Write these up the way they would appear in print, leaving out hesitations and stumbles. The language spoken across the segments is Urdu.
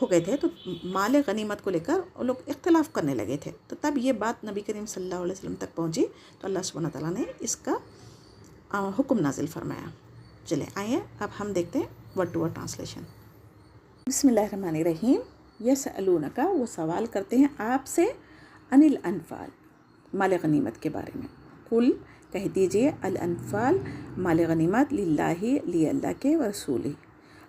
ہو گئے تھے تو مال غنیمت کو لے کر وہ لوگ اختلاف کرنے لگے تھے. تو تب یہ بات نبی کریم صلی اللہ علیہ وسلم تک پہنچی تو اللہ سبحانہ تعالیٰ نے اس کا حکم نازل فرمایا. چلیں آئیے اب ہم دیکھتے ہیں ورڈ ٹو ورڈ ٹرانسلیشن. بسم اللہ الرحمن الرحیم. یسألونک وہ سوال کرتے ہیں آپ سے عن الانفال مال غنیمت کے بارے میں. قل کہہ دیجئے الانفال مال غنیمت للہ لی اللہ کے و رسول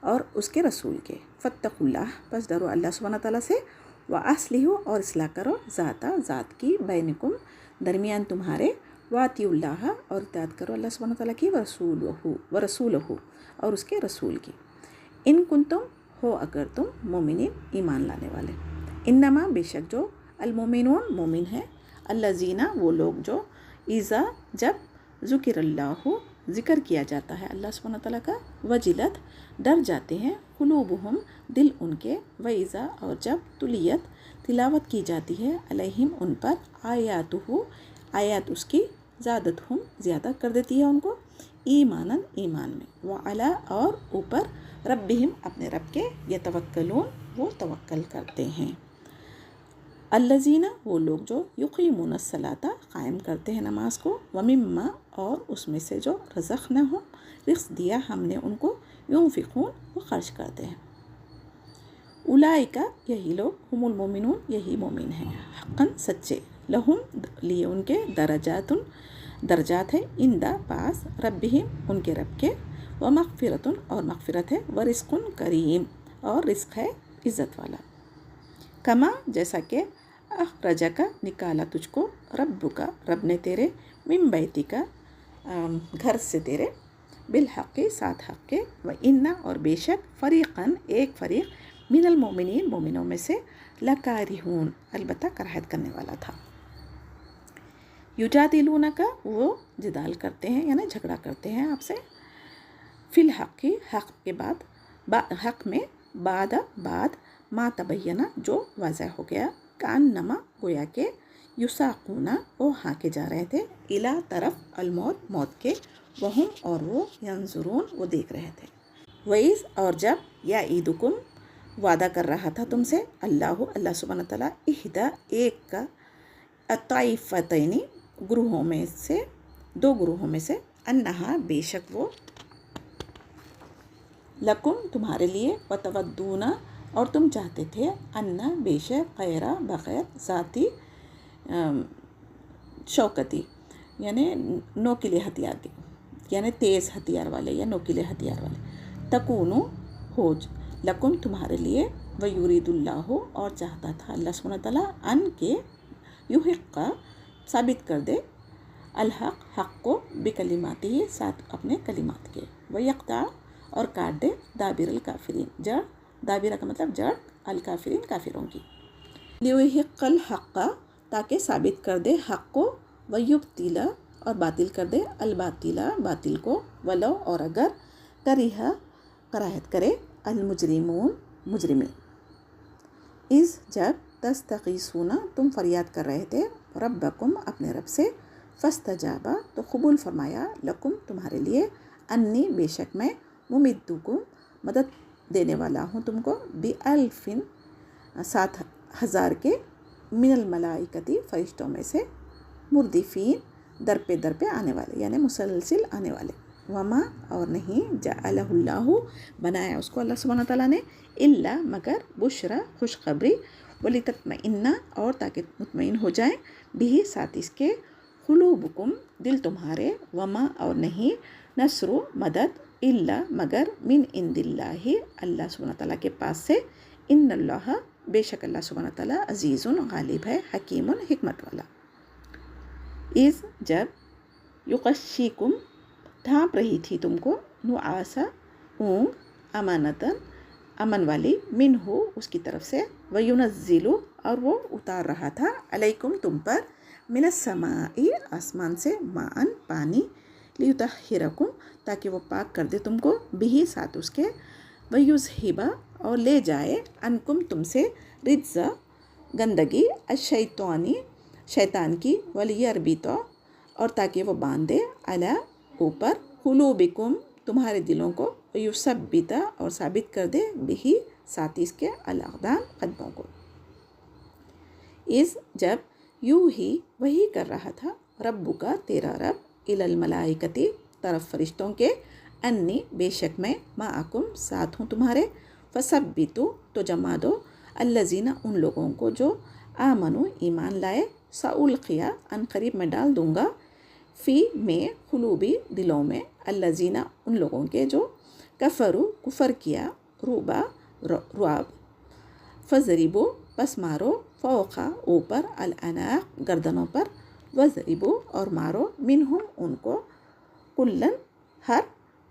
اور اس کے رسول کے. فاتقوا اللہ پس ڈرو اللہ سبحانہ تعالیٰ سے. واصلحوا اور اصلاح کرو ذات کی بینکم درمیان تمہارے. واطیعوا اللہ اور اطاعت کرو اللہ سبحانہ تعالیٰ کی و رسولہ اور اس کے رسول کی. ان کنتم ہو اگر تم مومنین ایمان لانے والے. انما بے شک جو المومنون مومن ہیں الذین وہ لوگ جو اذا جب ذکر اللہ ذکر کیا جاتا ہے اللہ سبحانہ تعالیٰ کا وجلت ڈر جاتے ہیں قلوبہم دل ان کے. وَإِذَا اور جب تلیت تلاوت کی جاتی ہے علیہم ان پر آیاتہ آیات اس کی زادتہم زیادہ کر دیتی ہے ان کو ایماناً ایمان میں. وعلی اور اوپر ربہم اپنے رب کے یتوکلون وہ توکل کرتے ہیں. الذین وہ لوگ جو یقیمون الصلاۃ قائم کرتے ہیں نماز کو. ومما اور اس میں سے جو رزقناہم رزق دیا ہم نے ان کو ينفقون وہ خرچ کرتے ہیں. اولئک یہی لوگ ہم المومنون یہی مومن ہیں حقاً سچے. لہم لیے ان کے درجات ہے عند پاس ربہم ان کے رب کے. ومغفرۃ اور مغفرت ہے. ورزق کریم اور رزق ہے عزت والا. کما جیسا کہ اخرجک نکالا تجھ کو ربک رب نے تیرے من بیتک گھر سے تیرے بالحق ساتھ حق کے. وان اور بے شک فریقاً ایک فریق من المؤمنین مومنوں میں سے لکارہون البتہ کراہت کرنے والا تھا. یجادلونک وہ جدال کرتے ہیں یعنی جھگڑا کرتے ہیں آپ سے. فی الحق حق کے بعد حق میں بعد ما تبینہ جو واضح ہو گیا. کانما گویا کہ یساقونا وہ ہانکے جا رہے تھے الی طرف الموت موت کے. وہم اور وہ ینظرون وہ دیکھ رہے تھے. وَإِذْ اور جب یعیدکم وعدہ کر رہا تھا تم سے اللہ سبحانہ تعالیٰ احدی ایک کا الطائفتین گروہوں میں سے دو گروہوں میں سے انہا بے شک وہ لکم تمہارے لیے وتودون اور تم چاہتے تھے انا بے شک غیر بغیر ذاتی شوکتی یعنی نوکیلے ہتھیار دی یعنی تیز ہتھیار والے یا نوکیلے ہتھیار والے. تکونو ہو لکم تمہارے لیے. ویرید اللہ اور چاہتا تھا اللہ سبحانہ تعالیٰ ان کے یحق ثابت کر دے الحق حق کو بکلمات ہی ساتھ اپنے کلمات کے. ویقطع اور کاٹ دے دابر الکافرین جڑ دابرہ کا مطلب جڑ الکافرین کافروں کی. لیحق الحق تاکہ ثابت کر دے حق کو. ویبطل اور باطل کر دے الباطل باطل کو. ولو اور اگر کرہ کراہت کرے المجرمون مجرمین. اذ جب تستغیثون تم فریاد کر رہے تھے ربکم اپنے رب سے. فاستجاب تو قبول فرمایا لکم تمہارے لیے. انی بے شک میں ممدکم مدد دینے والا ہوں تم کو. بِأَلْفٍ 7,000 کے من الملائکتی فرشتوں میں سے. مردفین در پہ آنے والے یعنی مسلسل آنے والے. وما اور نہیں جعلہ اللہ بنایا اس کو اللہ سبحانہ تعالیٰ نے الا مگر بشرا خوشخبری. ولتطمئن اور تاکہ مطمئن ہو جائیں بھی ساتھ اس کے قلوبکم دل تمہارے. وما اور نہیں نصر مدد الا مگر من عند اللہ اللہ سبحانہ تعالیٰ کے پاس سے. ان اللہ بے شک اللہ سبحانہ تعالیٰ عزیز غالب ہے حکیم حکمت والا. اذ جب یغشیکم ڈھانپ رہی تھی تم کو نعاسا اونگ امانتاً امن والی منہ اس کی طرف سے. وینزل اور وہ اتار رہا تھا علیکم تم پر من السماء آسمان سے ماء پانی. لیطہرکم تاکہ وہ پاک کر دے تم کو بھی ساتھ اس کے. ویذہب اور لے جائے عنکم تم سے رجز گندگی الشیطانی شیطان کی. ولیربط اور تاکہ وہ باندھ دے علی اوپر قلوبکم تمہارے دلوں کو. ویثبت اور ثابت کر دے بھی ساتھ اس کے الاقدام قدموں کو. اس جب یوں ہی وہی کر رہا تھا ربو کا تیرا رب الی الملائکتی طرف فرشتوں کے انی بے شک میں معکم ساتھ ہوں تمہارے فثبتوا تو جما دو الذین ان لوگوں کو جو آمنو ایمان لائے سألقیا ان قریب میں ڈال دوں گا فی میں قلوبی دلوں میں الذین ان لوگوں کے جو کفروا کفر کیا روبا رعب فضربوا پس مارو فوقا اوپر العناق گردنوں پر وضربوا اور مارو منہم ان کو کلن ہر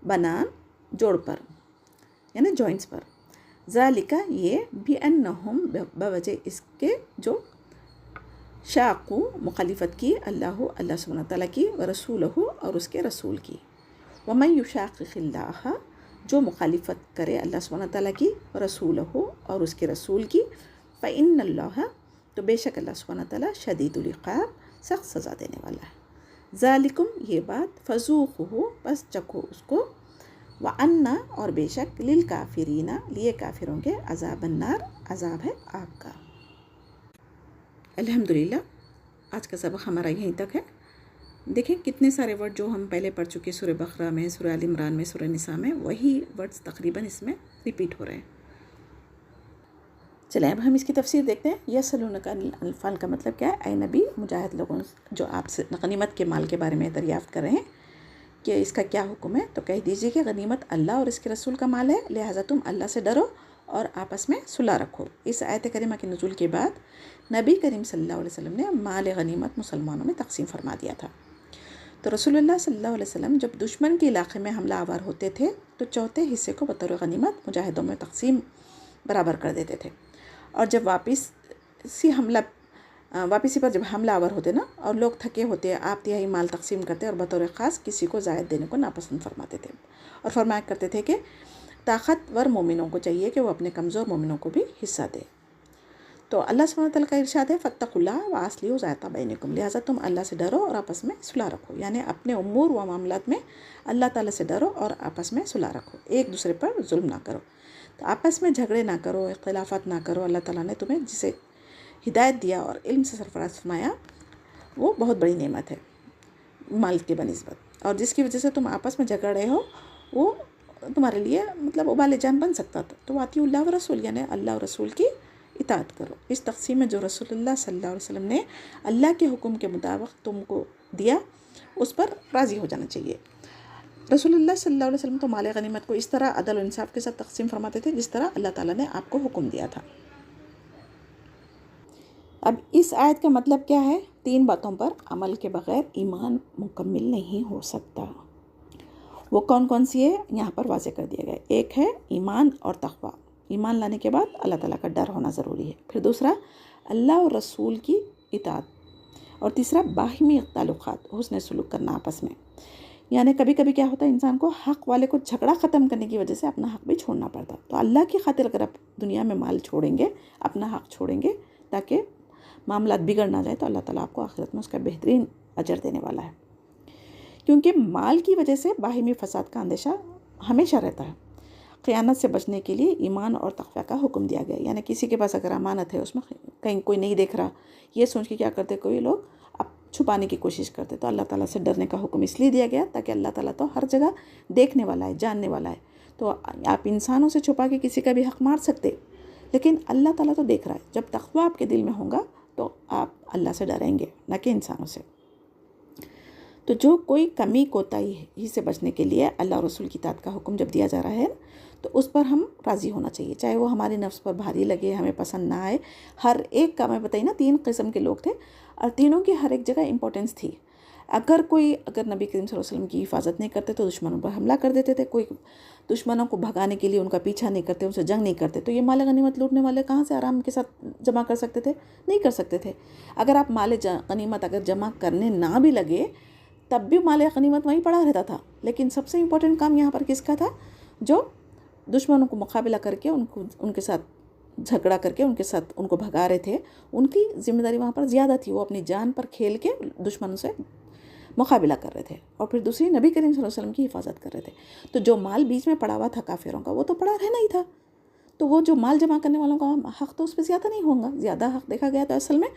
بنان جوڑ پر یعنی جوائنٹس پر ذالکہ یہ بِأَنَّهُمْ بوجہ اس کے جو شاقو مخالفت کی اللہ سبحانہ تعالیٰ کی ورسولہ اور اس کے رسول کی وَمَن يُشَاقِقِ اللَّهَ جو مخالفت کرے اللہ سبحانہ تعالیٰ کی ورسولہ اور اس کے رسول کی فَإِنَّ اللَّهَ تو بے شک اللہ سبحانہ تعالیٰ شدید العقاب سخت سزا دینے والا ہے ذالکم یہ بات فذوقوہ پس چکھو اس کو وَأَنَّ اور بے شک لِلْكَافِرِينَ لیے کافروں کے عذاب النار عذاب ہے آگ کا. الحمدللہ آج کا سبق ہمارا یہیں تک ہے. دیکھیں کتنے سارے ورڈ جو ہم پہلے پڑھ چکے سورہ بقرہ میں، سورہ آل عمران میں، سورہ نساء میں، وہی ورڈز تقریباً اس میں ریپیٹ ہو رہے ہیں. چلیں اب ہم اس کی تفسیر دیکھتے ہیں. یسألونک عن الانفال کا مطلب کیا ہے؟ اے نبی مجاہد لوگوں جو آپ سے غنیمت کے مال کے بارے میں دریافت کر رہے ہیں کہ اس کا کیا حکم ہے، تو کہہ دیجئے کہ غنیمت اللہ اور اس کے رسول کا مال ہے، لہٰذا تم اللہ سے ڈرو اور آپس میں صلح رکھو. اس آیت کریمہ کے نزول کے بعد نبی کریم صلی اللہ علیہ وسلم نے مال غنیمت مسلمانوں میں تقسیم فرما دیا تھا. تو رسول اللہ صلی اللہ علیہ وسلم جب دشمن کے علاقے میں حملہ آور ہوتے تھے تو چوتھے حصے کو بطور غنیمت مجاہدوں میں تقسیم برابر کر دیتے تھے، اور جب واپسی پر جب حملہ آور ہوتے نا اور لوگ تھکے ہوتے آپ تہائی مال تقسیم کرتے اور بطور خاص کسی کو زائد دینے کو ناپسند فرماتے تھے، اور فرمایا کرتے تھے کہ طاقتور مومنوں کو چاہیے کہ وہ اپنے کمزور مومنوں کو بھی حصہ دے. تو اللہ سبحانہ تعالیٰ کا ارشاد ہے فاتقوا اللہ واصلحوا ذات بینکم، لہٰذا تم اللہ سے ڈرو اور آپس میں صلح رکھو. یعنی اپنے امور و معاملات میں اللہ تعالیٰ سے ڈرو اور آپس میں صلح رکھو، ایک دوسرے پر ظلم نہ کرو. تو آپس میں جھگڑے نہ کرو، اختلافات نہ کرو. اللہ تعالیٰ نے تمہیں جسے ہدایت دیا اور علم سے سرفراز فرمایا وہ بہت بڑی نعمت ہے مال کے بنسبت، اور جس کی وجہ سے تم آپس میں جھگڑ رہے ہو وہ تمہارے لیے مطلب ابال جان بن سکتا تھا. تو اطیعوا اللہ و رسول یعنی اللہ اور رسول کی اطاعت کرو. اس تقسیم میں جو رسول اللہ صلی اللہ علیہ وسلم نے اللہ کے حکم کے مطابق تم کو دیا اس پر راضی ہو جانا چاہیے. رسول اللہ صلی اللہ علیہ وسلم تو مال غنیمت کو اس طرح عدل و انصاف کے ساتھ تقسیم فرماتے تھے جس طرح اللہ تعالیٰ نے آپ کو حکم دیا تھا. اب اس آیت کا مطلب کیا ہے؟ 3 باتوں پر عمل کے بغیر ایمان مکمل نہیں ہو سکتا. وہ کون کون سی ہے یہاں پر واضح کر دیا گیا. ایک ہے ایمان اور تقوی، ایمان لانے کے بعد اللہ تعالیٰ کا ڈر ہونا ضروری ہے. پھر دوسرا اللہ اور رسول کی اطاعت، اور تیسرا باہمی تعلقات، حسن سلوک کرنا آپس میں. یعنی کبھی کبھی کیا ہوتا ہے انسان کو حق والے کو جھگڑا ختم کرنے کی وجہ سے اپنا حق بھی چھوڑنا پڑتا. تو اللہ کی خاطر اگر آپ دنیا میں مال چھوڑیں گے، اپنا حق چھوڑیں گے تاکہ معاملات بگڑ نہ جائے، تو اللہ تعالیٰ آپ کو آخرت میں اس کا بہترین اجر دینے والا ہے. کیونکہ مال کی وجہ سے باہمی فساد کا اندیشہ ہمیشہ رہتا ہے. خیانت سے بچنے کے لیے ایمان اور تقوی کا حکم دیا گیا. یعنی کسی کے پاس اگر امانت ہے اس میں کہیں کوئی نہیں دیکھ رہا، یہ سوچ کے کیا کرتے کوئی لوگ اب چھپانے کی کوشش کرتے. تو اللہ تعالیٰ سے ڈرنے کا حکم اس لیے دیا گیا تاکہ اللہ تعالیٰ تو ہر جگہ دیکھنے والا ہے، جاننے والا ہے. تو آپ انسانوں سے چھپا کے کسی کا بھی حق مار سکتے، لیکن اللہ تعالیٰ تو دیکھ رہا ہے. جب تقوی آپ کے دل میں ہوگا تو آپ اللہ سے ڈریں گے، نہ کہ انسانوں سے. تو جو کوئی کمی کوتاہی سے بچنے کے لیے اللہ اور رسول کی اطاعت کا حکم جب دیا جا رہا ہے تو اس پر ہم راضی ہونا چاہیے، چاہے وہ ہماری نفس پر بھاری لگے، ہمیں پسند نہ آئے. ہر ایک کا میں بتائی نا 3 قسم کے لوگ تھے اور تینوں کی ہر ایک جگہ امپورٹنس تھی. اگر نبی کریم صلی اللہ علیہ وسلم کی حفاظت نہیں کرتے تو دشمنوں پر حملہ کر دیتے تھے. کوئی دشمنوں کو بھگانے کے لیے ان کا پیچھا نہیں کرتے، ان سے جنگ نہیں کرتے، تو یہ مال غنیمت لوٹنے والے کہاں سے آرام کے ساتھ جمع کر سکتے تھے؟ نہیں کر سکتے تھے. اگر آپ مال غنیمت اگر جمع کرنے نہ بھی لگے تب بھی مال غنیمت وہیں پڑا رہتا تھا. لیکن سب سے امپورٹنٹ کام یہاں پر کس کا تھا؟ جو دشمنوں کو مقابلہ کر کے ان کے ساتھ جھگڑا کر کے ان کے ساتھ ان کو بھگا رہے تھے، ان کی ذمہ داری وہاں پر زیادہ تھی. وہ اپنی جان پر کھیل کے دشمنوں سے مقابلہ کر رہے تھے، اور پھر دوسری نبی کریم صلی اللہ علیہ وسلم کی حفاظت کر رہے تھے. تو جو مال بیچ میں پڑا ہوا تھا کافروں کا وہ تو پڑا رہنا ہی تھا. تو وہ جو مال جمع کرنے والوں کا حق تو اس پہ زیادہ نہیں ہوگا. زیادہ حق دیکھا گیا تو اصل میں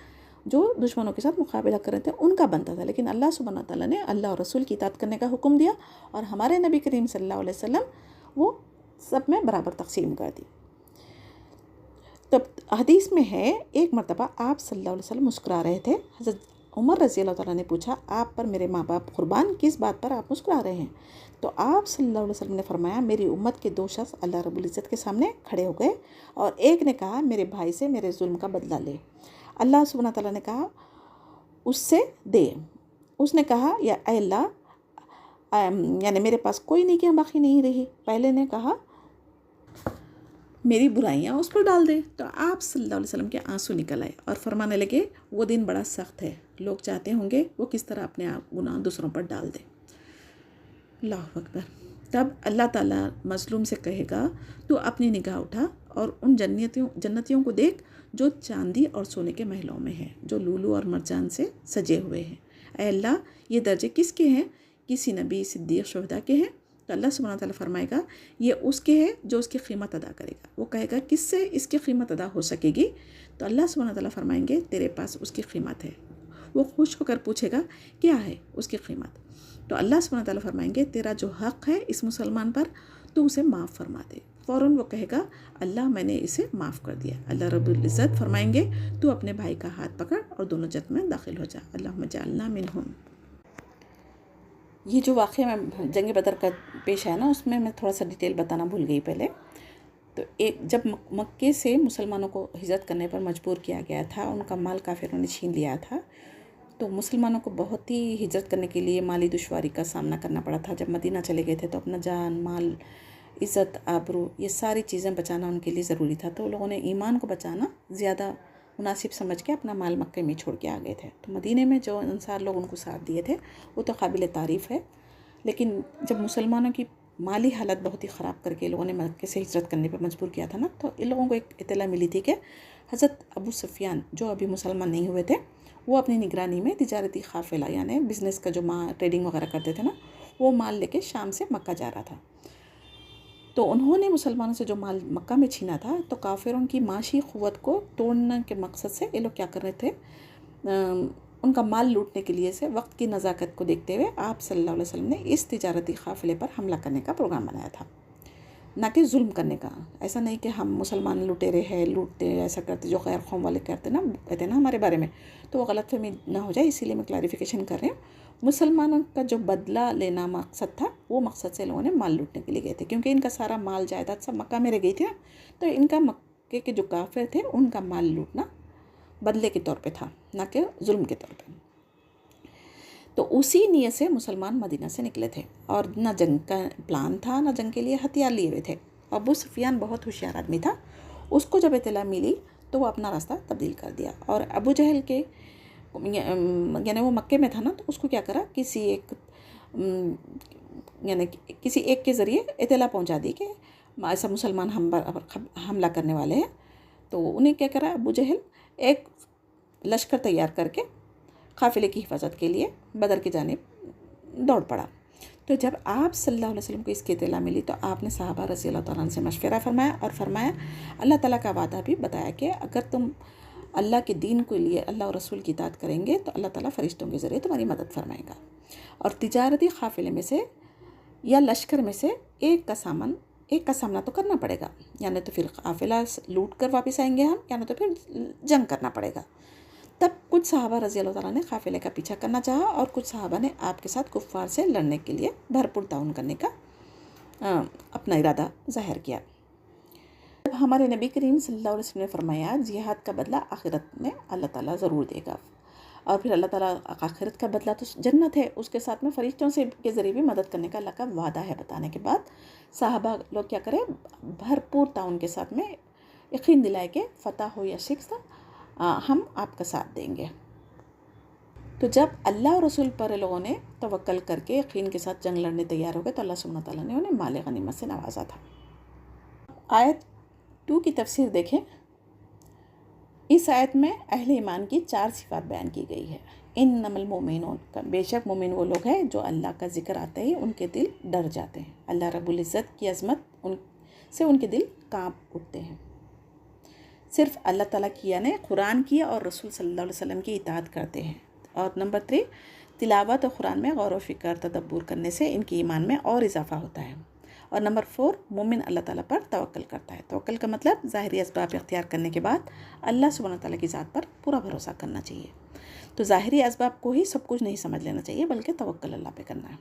جو دشمنوں کے ساتھ مقابلہ کر رہے تھے ان کا بنتا تھا. لیکن اللہ سبحانہ تعالیٰ نے اللہ اور رسول کی اطاعت کرنے کا حکم دیا اور ہمارے نبی کریم صلی اللہ علیہ وسلم وہ سب میں برابر تقسیم کر دی. تب حدیث میں ہے ایک مرتبہ آپ صلی اللہ علیہ وسلم مسکرا رہے تھے. حضرت عمر رضی اللہ تعالیٰ نے پوچھا آپ پر میرے ماں باپ قربان کس بات پر آپ مسکرا رہے ہیں؟ تو آپ صلی اللہ علیہ وسلم نے فرمایا میری امت کے 2 شخص اللہ رب العزت کے سامنے کھڑے ہو گئے اور ایک نے کہا میرے بھائی سے میرے ظلم کا بدلہ لے. اللہ سبحانہ تعالیٰ نے کہا اس سے دے. اس نے کہا یا اے اللہ یعنی میرے پاس کوئی نیکیاں باقی نہیں رہی. پہلے نے کہا میری برائیاں اس پر ڈال دے. تو آپ صلی اللہ علیہ وسلم کے آنسو نکل آئے اور فرمانے لگے وہ دن بڑا سخت ہے. لوگ چاہتے ہوں گے وہ کس طرح اپنے آپ گناہ دوسروں پر ڈال دے. اللہ اکبر. تب اللہ تعالیٰ مظلوم سے کہے گا تو اپنی نگاہ اٹھا اور ان جنتیوں کو دیکھ جو چاندی اور سونے کے محلوں میں ہیں جو لولو اور مرجان سے سجے ہوئے ہیں. اے اللہ یہ درجے کس کے ہیں؟ کسی نبی صدیق شہداء کے ہیں. تو اللہ سبحانہ تعالیٰ فرمائے گا یہ اس کے ہے جو اس کی قیمت ادا کرے گا. وہ کہے گا کس سے اس کی قیمت ادا ہو سکے گی؟ تو اللہ سبحانہ تعالیٰ فرمائیں گے تیرے پاس اس کی قیمت ہے. وہ خوش ہو کر پوچھے گا کیا ہے اس کی قیمت؟ تو اللہ سبحانہ تعالیٰ فرمائیں گے تیرا جو حق ہے اس مسلمان پر تو اسے معاف فرما دے. فوراً وہ کہے گا اللہ میں نے اسے معاف کر دیا. اللہ رب العزت فرمائیں گے تو اپنے بھائی کا ہاتھ پکڑ اور دونوں جنت میں داخل ہو جا. اللہم اجعلنا منہم. یہ جو واقعہ میں جنگ بدر کا پیش ہے نا اس میں تھوڑا سا ڈیٹیل بتانا بھول گئی پہلے. تو جب مکے سے مسلمانوں کو ہجرت کرنے پر مجبور کیا گیا تھا ان کا مال کافروں نے چھین لیا تھا تو مسلمانوں کو بہت ہی ہجرت کرنے کے لیے مالی دشواری کا سامنا کرنا پڑا تھا. جب مدینہ چلے گئے تھے تو اپنا جان مال عزت آبرو یہ ساری چیزیں بچانا ان کے لیے ضروری تھا. تو لوگوں نے ایمان کو بچانا زیادہ مناسب سمجھ کے اپنا مال مکے میں چھوڑ کے آ گئے تھے. تو مدینے میں جو انصار لوگ ان کو ساتھ دیے تھے وہ تو قابل تعریف ہے. لیکن جب مسلمانوں کی مالی حالت بہت ہی خراب کر کے لوگوں نے مکے سے ہجرت کرنے پر مجبور کیا تھا نا تو ان لوگوں کو ایک اطلاع ملی تھی کہ حضرت ابو سفیان جو ابھی مسلمان نہیں ہوئے تھے وہ اپنی نگرانی میں تجارتی قافلہ یعنی بزنس کا جو ٹریڈنگ وغیرہ کرتے تھے نا وہ مال لے کے شام سے مکہ جا رہا تھا. تو انہوں نے مسلمانوں سے جو مال مکہ میں چھینا تھا تو کافروں کی معاشی قوت کو توڑنے کے مقصد سے یہ لوگ کیا کر رہے تھے ان کا مال لوٹنے کے لیے سے وقت کی نزاکت کو دیکھتے ہوئے آپ صلی اللہ علیہ وسلم نے اس تجارتی قافلے پر حملہ کرنے کا پروگرام بنایا تھا نہ کہ ظلم کرنے کا. ایسا نہیں کہ ہم مسلمان لٹیرے ہیں لوٹتے ایسا کرتے جو غیر قوم والے کہتے نا ہمارے بارے میں تو وہ غلط فہمی نہ ہو جائے اسی لیے میں کلیریفیکیشن کر رہی ہوں. مسلمانوں کا جو بدلہ لینا مقصد تھا وہ مقصد سے لوگوں نے مال لوٹنے کے لیے گئے تھے کیونکہ ان کا سارا مال جائیداد سب مکہ میں رہ گئی تھی نا تو ان کا مکے کے جو کافر تھے ان کا مال لوٹنا بدلے کے طور پہ تھا نہ کہ ظلم کے طور پہ. تو اسی نیت سے مسلمان مدینہ سے نکلے تھے اور نہ جنگ کا پلان تھا نہ جنگ کے لیے ہتھیار لیے ہوئے تھے. ابو سفیان بہت ہوشیار آدمی تھا. اس کو جب اطلاع ملی تو وہ اپنا راستہ تبدیل کر دیا اور ابو جہل کے یعنی وہ مکے میں تھا نا تو اس کو کیا کرا کسی ایک کے ذریعے اطلاع پہنچا دی کہ ایسا مسلمان حملہ کرنے والے ہیں. تو انہیں کیا کرا ابو جہل ایک لشکر تیار کر کے قافلے کی حفاظت کے لیے بدر کی جانب دوڑ پڑا. تو جب آپ صلی اللہ علیہ وسلم کو اس کی اطلاع ملی تو آپ نے صحابہ رضی اللہ تعالیٰ عنہ سے مشورہ فرمایا اور فرمایا اللہ تعالیٰ کا وعدہ بھی بتایا کہ اگر تم اللہ کے دین کے لیے اللہ اور رسول کی اطاعت کریں گے تو اللہ تعالیٰ فرشتوں کے ذریعے تمہاری مدد فرمائے گا اور تجارتی قافلے میں سے یا لشکر میں سے ایک کا سامنا تو کرنا پڑے گا یعنی تو پھر قافلہ لوٹ کر واپس آئیں گے ہم یعنی تو پھر جنگ کرنا پڑے گا. تب کچھ صحابہ رضی اللہ تعالیٰ نے قافلے کا پیچھا کرنا چاہا اور کچھ صحابہ نے آپ کے ساتھ کفار سے لڑنے کے لیے بھرپور تعاون کرنے کا اپنا ارادہ ظاہر کیا. جب ہمارے نبی کریم صلی اللہ علیہ وسلم نے فرمایا جہاد کا بدلہ آخرت میں اللہ تعالیٰ ضرور دے گا اور پھر اللہ تعالیٰ آخرت کا بدلہ تو جنت ہے اس کے ساتھ میں فرشتوں سے کے ذریعے بھی مدد کرنے کا اللہ کا وعدہ ہے بتانے کے بعد صحابہ لوگ کیا کریں بھرپور تعاون کے ساتھ میں یقین دلائے کہ فتح ہو یا شکست ہم آپ کا ساتھ دیں گے. تو جب اللہ اور رسول پر لوگوں نے توکل کر کے یقین کے ساتھ جنگ لڑنے تیار ہو گئے تو اللہ سبحانہ تعالیٰ نے انہیں مال غنیمت سے نوازا تھا. آیت 2 کی تفسیر دیکھیں. اس آیت میں اہل ایمان کی 4 صفات بیان کی گئی ہے. انما المؤمنون بے شک مومن وہ لوگ ہیں جو اللہ کا ذکر آتے ہی ان کے دل ڈر جاتے ہیں. اللہ رب العزت کی عظمت ان سے ان کے دل کانپ اٹھتے ہیں، صرف اللہ تعالیٰ کی یعنی قرآن کی اور رسول صلی اللہ علیہ وسلم کی اطاعت کرتے ہیں۔ اور نمبر 3، تلاوت و قرآن میں غور و فکر تدبر کرنے سے ان کی ایمان میں اور اضافہ ہوتا ہے۔ اور نمبر 4، مومن اللہ تعالیٰ پر توکل کرتا ہے۔ توکل کا مطلب ظاہری اسباب اختیار کرنے کے بعد اللہ سبحانہ تعالیٰ کی ذات پر پورا بھروسہ کرنا چاہیے۔ تو ظاہری اسباب کو ہی سب کچھ نہیں سمجھ لینا چاہیے، بلکہ توکل اللہ پہ کرنا ہے۔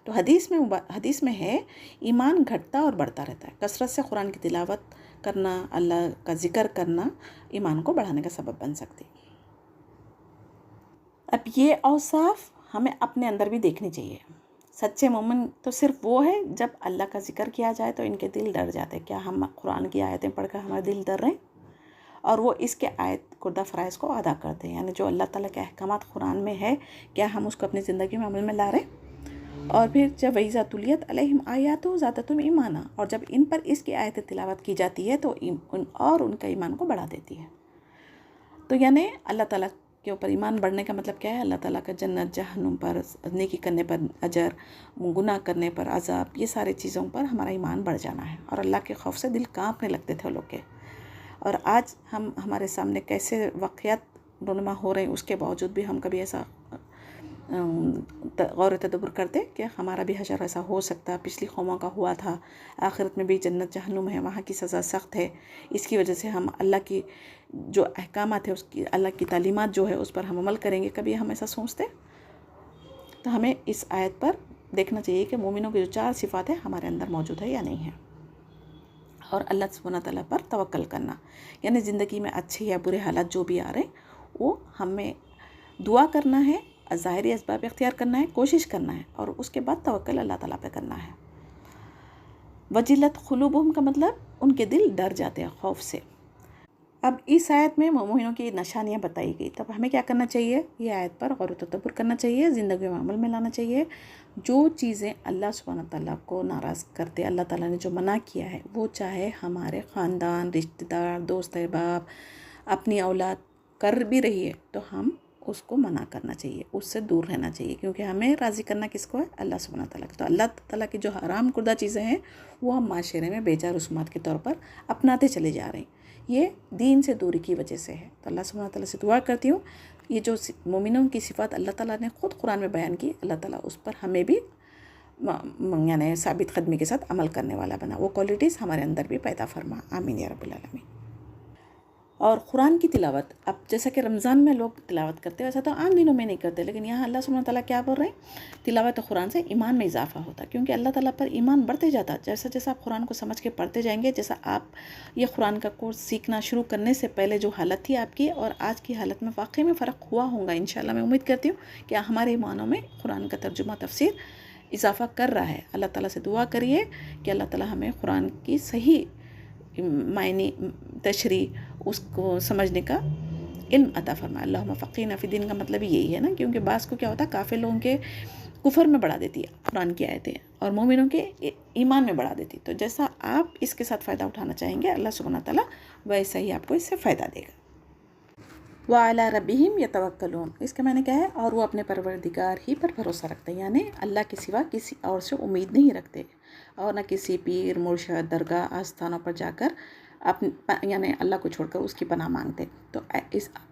تو حدیث میں ہے ایمان گھٹتا اور بڑھتا رہتا ہے۔ کثرت سے قرآن کی تلاوت کرنا، اللہ کا ذکر کرنا ایمان کو بڑھانے کا سبب بن سکتی۔ اب یہ اوصاف ہمیں اپنے اندر بھی دیکھنی چاہیے۔ سچے مومن تو صرف وہ ہے جب اللہ کا ذکر کیا جائے تو ان کے دل ڈر جاتے ہیں۔ کیا ہم قرآن کی آیتیں پڑھ کر ہمارے دل ڈر رہے ہیں؟ اور وہ اس کے آیت کردہ فرائض کو ادا کرتے ہیں، یعنی جو اللہ تعالیٰ کے احکامات قرآن میں ہے کیا ہم اس کو اپنی زندگی میں عمل میں لا رہے ہیں؟ اور پھر جب وَإِذَا تُلِيَتْ عَلَيْهِمْ آيَاتُهُ زَادَتْهُمْ إِيمَانًا، اور جب ان پر اس کی آیت تلاوت کی جاتی ہے تو ان کا ایمان کو بڑھا دیتی ہے۔ تو یعنی اللہ تعالیٰ کے اوپر ایمان بڑھنے کا مطلب کیا ہے؟ اللہ تعالیٰ کا جنت جہنم پر، نیکی کرنے پر اجر، گناہ کرنے پر عذاب، یہ سارے چیزوں پر ہمارا ایمان بڑھ جانا ہے۔ اور اللہ کے خوف سے دل کانپنے لگتے تھے لوگ کے۔ اور آج ہمارے سامنے کیسے واقعات رونما ہو رہے ہیں، اس کے باوجود بھی ہم کبھی ایسا غور و تدبر کرتے کہ ہمارا بھی حشر ایسا ہو سکتا، پچھلی قوموں کا ہوا تھا، آخرت میں بھی جنت جہنم ہے، وہاں کی سزا سخت ہے، اس کی وجہ سے ہم اللہ کی جو احکامات ہے، اس کی اللہ کی تعلیمات جو ہے اس پر ہم عمل کریں گے، کبھی ہم ایسا سوچتے؟ تو ہمیں اس آیت پر دیکھنا چاہیے کہ مومنوں کی جو 4 صفات ہیں ہمارے اندر موجود ہے یا نہیں ہے۔ اور اللہ سبحانہ تعالیٰ پر توکل کرنا، یعنی زندگی میں اچھے یا برے حالات جو بھی آ رہے ہیں وہ ہمیں دعا کرنا ہے، ظاہری اسباب اختیار کرنا ہے، کوشش کرنا ہے، اور اس کے بعد توکل اللہ تعالیٰ پہ کرنا ہے۔ وجلت قلوبہم کا مطلب ان کے دل ڈر جاتے ہیں خوف سے۔ اب اس آیت میں مومنوں کی نشانیاں بتائی گئی، تب ہمیں کیا کرنا چاہیے؟ یہ آیت پر غور و تدبر کرنا چاہیے، زندگی میں عمل میں لانا چاہیے۔ جو چیزیں اللہ سبحانہ تعالیٰ کو ناراض کرتے، اللہ تعالیٰ نے جو منع کیا ہے، وہ چاہے ہمارے خاندان، رشتہ دار، دوست احباب، اپنی اولاد کر بھی رہی ہے تو ہم اس کو منع کرنا چاہیے، اس سے دور رہنا چاہیے، کیونکہ ہمیں راضی کرنا کس کو ہے؟ اللہ سبحانہ تعالیٰ کو۔ تو اللہ تعالیٰ کی جو حرام کردہ چیزیں ہیں وہ ہم معاشرے میں بیجا رسومات کے طور پر اپناتے چلے جا رہے ہیں، یہ دین سے دوری کی وجہ سے ہے۔ تو اللہ سبحانہ تعالیٰ سے دعا کرتی ہوں، یہ جو مومنوں کی صفات اللہ تعالیٰ نے خود قرآن میں بیان کی، اللہ تعالیٰ اس پر ہمیں بھی یعنی ثابت قدمی کے ساتھ عمل کرنے والا بنا، وہ کوالٹیز ہمارے اندر بھی پیدا فرما، آمین یا رب العالمین۔ اور قرآن کی تلاوت، اب جیسا کہ رمضان میں لوگ تلاوت کرتے ہیں ویسا تو عام دنوں میں نہیں کرتے، لیکن یہاں اللہ سبحانہ تعالیٰ کیا بول رہے ہیں؟ تلاوت قرآن سے ایمان میں اضافہ ہوتا ہے، کیونکہ اللہ تعالیٰ پر ایمان بڑھتے جاتا، جیسا جیسا آپ قرآن کو سمجھ کے پڑھتے جائیں گے، جیسا آپ یہ قرآن کا کورس سیکھنا شروع کرنے سے پہلے جو حالت تھی آپ کی اور آج کی حالت میں واقعی میں فرق ہوا ہوگا انشاءاللہ۔ میں امید کرتی ہوں کہ ہمارے ایمانوں میں قرآن کا ترجمہ تفسیر اضافہ کر رہا ہے۔ اللہ تعالیٰ سے دعا کریے کہ اللہ تعالیٰ ہمیں قرآن کی صحیح معنی، تشریح، اس کو سمجھنے کا علم عطا فرمائے۔ اللہم فقہنا فی الدین کا مطلب یہی ہے نا، کیونکہ بعض کو کیا ہوتا ہے، کافر لوگوں کے کفر میں بڑھا دیتی ہے قرآن کی آیتیں، اور مومنوں کے ایمان میں بڑھا دیتی۔ تو جیسا آپ اس کے ساتھ فائدہ اٹھانا چاہیں گے، اللہ سبحانہ تعالیٰ ویسا ہی آپ کو اس سے فائدہ دے گا۔ وَعَلَىٰ رَبِّهِمْ يَتَوَكَّلُونَ، اس کا معنی کیا ہے؟ اور وہ اپنے پروردگار ہی پر بھروسہ رکھتے ہیں، یعنی اللہ کے سوا کسی اور سے امید نہیں رکھتے، اور نہ کسی پیر، مرشد، درگاہ، آستانوں پر جا کر یعنی اللہ کو چھوڑ کر اس کی پناہ مانگتے۔ تو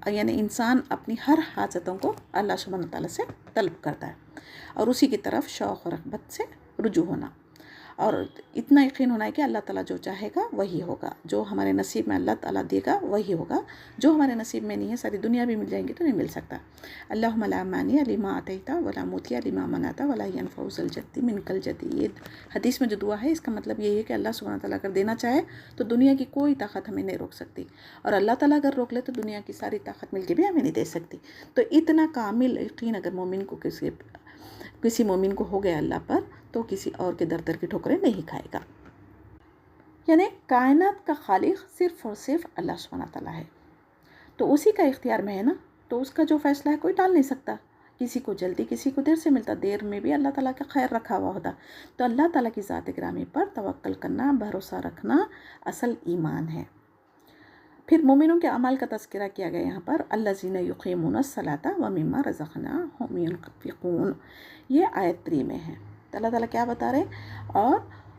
یعنی انسان اپنی ہر حاجتوں کو اللہ سبحانہ تعالیٰ سے طلب کرتا ہے، اور اسی کی طرف شوق و رغبت سے رجوع ہونا، اور اتنا یقین ہونا ہے کہ اللہ تعالیٰ جو چاہے گا وہی ہوگا، جو ہمارے نصیب میں اللہ تعالیٰ دے گا وہی ہوگا، جو ہمارے نصیب میں نہیں ہے، ساری دنیا بھی مل جائیں گی تو نہیں مل سکتا۔ اللہم لا مانع لما اعطیت ولا معطی لما منعت ولا ينفع ذا الجد منک الجد، یہ حدیث میں جو دعا ہے اس کا مطلب یہی ہے کہ اللہ سبحانہ تعالیٰ اگر دینا چاہے تو دنیا کی کوئی طاقت ہمیں نہیں روک سکتی، اور اللہ تعالیٰ اگر روک لے تو دنیا کی ساری طاقت مل کے بھی ہمیں نہیں دے سکتی۔ تو اتنا کامل یقین اگر مومن کو کسی مومن کو ہو گیا اللہ پر، تو کسی اور کے در کی ٹھوکریں نہیں کھائے گا۔ یعنی کائنات کا خالق صرف اور صرف اللہ سبحانہ تعالیٰ ہے، تو اسی کا اختیار میں ہے نا، تو اس کا جو فیصلہ ہے کوئی ٹال نہیں سکتا، کسی کو جلدی کسی کو دیر سے ملتا، دیر میں بھی اللہ تعالیٰ کا خیر رکھا ہوا ہوتا۔ تو اللہ تعالیٰ کی ذات گرامی پر توکل کرنا، بھروسہ رکھنا اصل ایمان ہے۔ پھر مومنوں کے اعمال کا تذکرہ کیا گیا یہاں پر، الذین یقیمون الصلاۃ ومما رزقناہم ینفقون، یہ آیت 3 میں ہے۔ تو اللہ تعالیٰ کیا بتا رہے ہیں؟ اور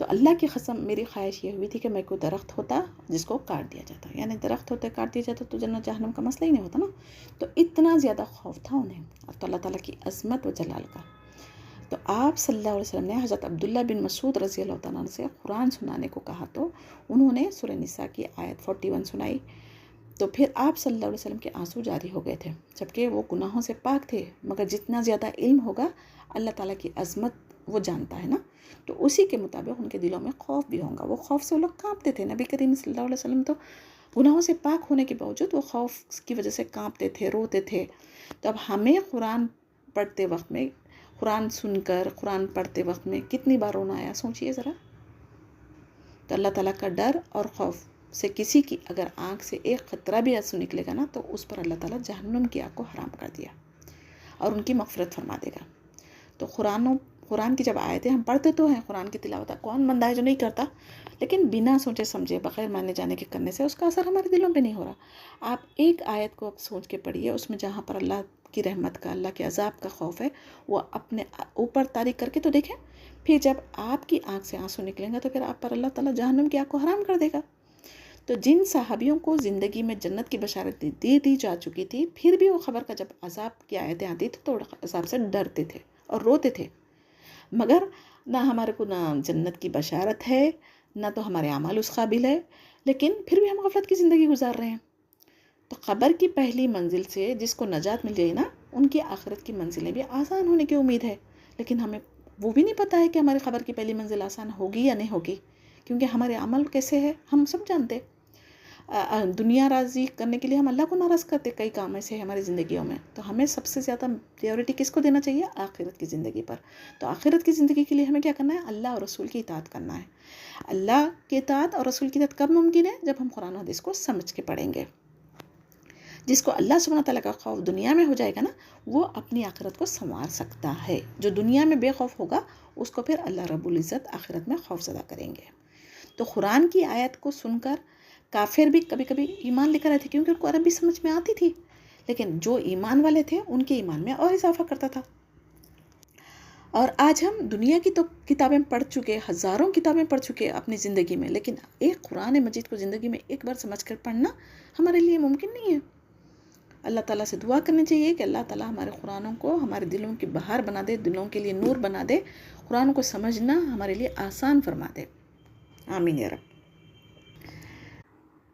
تو اللہ کی قسم میری خواہش یہ ہوئی تھی کہ میں کوئی درخت ہوتا جس کو کاٹ دیا جاتا، یعنی درخت ہوتے کاٹ دیا جاتا تو جنت جہنم کا مسئلہ ہی نہیں ہوتا نا. تو اتنا زیادہ خوف تھا انہیں اور تو اللہ تعالیٰ کی عظمت و جلال کا. تو آپ صلی اللہ علیہ وسلم نے حضرت عبداللہ بن مسعود رضی اللہ تعالیٰ عنہ سے قرآن سنانے کو کہا تو انہوں نے سورہ نساء کی آیت 41 سنائی. تو پھر آپ صلی اللہ علیہ وسلم کے آنسو جاری ہو گئے تھے، جبکہ وہ گناہوں سے پاک تھے، مگر جتنا زیادہ علم ہوگا اللہ تعالیٰ کی عظمت وہ جانتا ہے نا، تو اسی کے مطابق ان کے دلوں میں خوف بھی ہوگا. وہ خوف سے وہ لوگ کانپتے تھے. نبی کریم صلی اللہ علیہ وسلم تو گناہوں سے پاک ہونے کے باوجود وہ خوف کی وجہ سے کانپتے تھے، روتے تھے. تو اب ہمیں قرآن پڑھتے وقت میں، قرآن سن کر، قرآن پڑھتے وقت میں کتنی بار رونا آیا، سوچئے ذرا. تو اللہ تعالیٰ کا ڈر اور خوف سے کسی کی اگر آنکھ سے ایک قطرہ بھی آنسو نکلے گا نا تو اس پر اللہ تعالیٰ جہنم کی آگ کو حرام کر دیا اور ان کی مغفرت فرما دے گا. تو قرآن کی جب آیتیں ہم پڑھتے تو ہیں، قرآن کی تلاوت کون بندہ ہے جو نہیں کرتا، لیکن بنا سوچے سمجھے بغیر مانے جانے کے کرنے سے اس کا اثر ہمارے دلوں پہ نہیں ہو رہا. آپ ایک آیت کو سوچ کے پڑھیے، اس میں جہاں پر اللہ کی رحمت کا، اللہ کے عذاب کا خوف ہے، وہ اپنے اوپر تاریخ کر کے تو دیکھیں. پھر جب آپ کی آنکھ سے آنسو نکلیں گا تو پھر آپ پر اللہ تعالیٰ جہنم کی آگ کو حرام کر دے گا. تو جن صحابیوں کو زندگی میں جنت کی بشارت دی جا چکی تھی، پھر بھی وہ خبر کا جب عذاب کی آیتیں آتی تھی تو عذاب سے ڈرتے تھے اور روتے تھے. مگر نہ ہمارے کو نہ جنت کی بشارت ہے، نہ تو ہمارے اعمال اس قابل ہے، لیکن پھر بھی ہم غفلت کی زندگی گزار رہے ہیں. تو قبر کی پہلی منزل سے جس کو نجات مل جائے نا، ان کی آخرت کی منزلیں بھی آسان ہونے کی امید ہے. لیکن ہمیں وہ بھی نہیں پتہ ہے کہ ہماری قبر کی پہلی منزل آسان ہوگی یا نہیں ہوگی، کیونکہ ہمارے عمل کیسے ہے ہم سب جانتے. دنیا راضی کرنے کے لیے ہم اللہ کو ناراض کرتے، کئی کام ایسے ہیں ہماری زندگیوں میں. تو ہمیں سب سے زیادہ پریورٹی کس کو دینا چاہیے؟ آخرت کی زندگی پر. تو آخرت کی زندگی کے لیے ہمیں کیا کرنا ہے؟ اللہ اور رسول کی اطاعت کرنا ہے. اللہ کی اطاعت اور رسول کی اطاعت کب ممکن ہے؟ جب ہم قرآن و حدیث کو سمجھ کے پڑھیں گے. جس کو اللہ سبحانہ تعالیٰ کا خوف دنیا میں ہو جائے گا نا، وہ اپنی آخرت کو سنوار سکتا ہے. جو دنیا میں بے خوف ہوگا اس کو پھر اللہ رب العزت آخرت میں خوف زدہ کریں گے. تو قرآن کی آیت کو سن کر کافر بھی کبھی کبھی ایمان لے کر آئے تھے، کیونکہ ان کو عربی سمجھ میں آتی تھی. لیکن جو ایمان والے تھے ان کے ایمان میں اور اضافہ کرتا تھا. اور آج ہم دنیا کی تو کتابیں پڑھ چکے، ہزاروں کتابیں پڑھ چکے اپنی زندگی میں، لیکن ایک قرآن مجید کو زندگی میں ایک بار سمجھ کر پڑھنا ہمارے لیے ممکن نہیں ہے. اللہ تعالیٰ سے دعا کرنی چاہیے کہ اللہ تعالیٰ ہمارے قرآنوں کو ہمارے دلوں کی بہار بنا دے، دلوں کے لیے نور بنا دے، قرآن کو سمجھنا ہمارے لیے آسان فرما دے. آمین یا رب.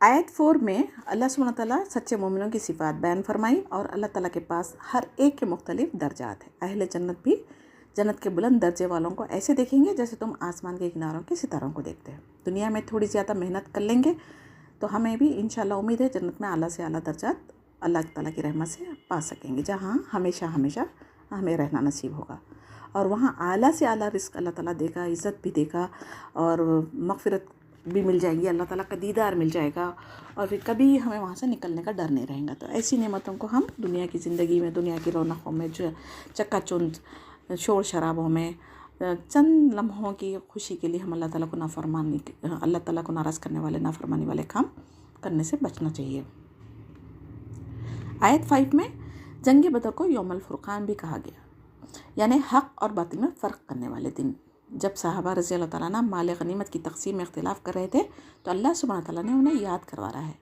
آیت 4 میں اللہ سبحانہ تعالیٰ سچے مومنوں کی صفات بیان فرمائی، اور اللہ تعالیٰ کے پاس ہر ایک کے مختلف درجات ہیں. اہل جنت بھی جنت کے بلند درجے والوں کو ایسے دیکھیں گے جیسے تم آسمان کے کناروں کے ستاروں کو دیکھتے ہیں. دنیا میں تھوڑی زیادہ محنت کر لیں گے تو ہمیں بھی انشاءاللہ امید ہے جنت میں اعلیٰ سے اعلیٰ درجات اللہ تعالیٰ کی رحمت سے پا سکیں گے، جہاں ہمیشہ ہمیں رہنا نصیب ہوگا. اور وہاں اعلیٰ سے اعلیٰ رزق اللہ تعالیٰ دے گا، عزت بھی دے گا، اور مغفرت بھی مل جائے گی، اللہ تعالیٰ کا دیدار مل جائے گا، اور پھر کبھی ہمیں وہاں سے نکلنے کا ڈر نہیں رہے گا. تو ایسی نعمتوں کو ہم دنیا کی زندگی میں، دنیا کی رونقوں میں، جو چکا چوند شور شرابوں میں چند لمحوں کی خوشی کے لیے ہم اللہ تعالیٰ کو ناراض کرنے والے، نافرمانی والے کام کرنے سے بچنا چاہیے. آیت 5 میں جنگ بدر کو یوم الفرقان بھی کہا گیا، یعنی حق اور باطل میں فرق کرنے والے دن. جب صحابہ رضی اللہ تعالیٰ عنہ مال غنیمت کی تقسیم میں اختلاف کر رہے تھے تو اللہ سبحانہ تعالیٰ نے انہیں یاد کروا رہا ہے.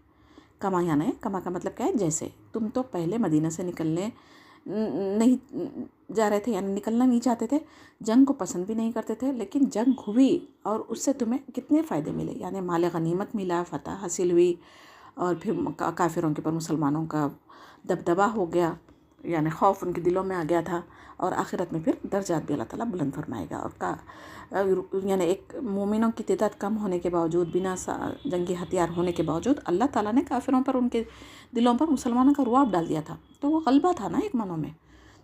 کما کا مطلب کیا ہے؟ جیسے تم تو پہلے مدینہ سے نکلنے نہیں جا رہے تھے، یعنی نکلنا نہیں چاہتے تھے، جنگ کو پسند بھی نہیں کرتے تھے، لیکن جنگ ہوئی اور اس سے تمہیں کتنے فائدے ملے، یعنی مال غنیمت ملا، فتح حاصل ہوئی، اور پھر کافروں کے پر مسلمانوں کا دبدبا ہو گیا، یعنی خوف ان کے دلوں میں آ گیا تھا. اور آخرت میں پھر درجات بھی اللہ تعالیٰ بلند فرمائے گا. اور یعنی ایک مومنوں کی تعداد کم ہونے کے باوجود، بنا جنگی ہتھیار ہونے کے باوجود، اللہ تعالیٰ نے کافروں پر، ان کے دلوں پر مسلمانوں کا رعب ڈال دیا تھا. تو وہ غلبہ تھا نا ایک منوں میں.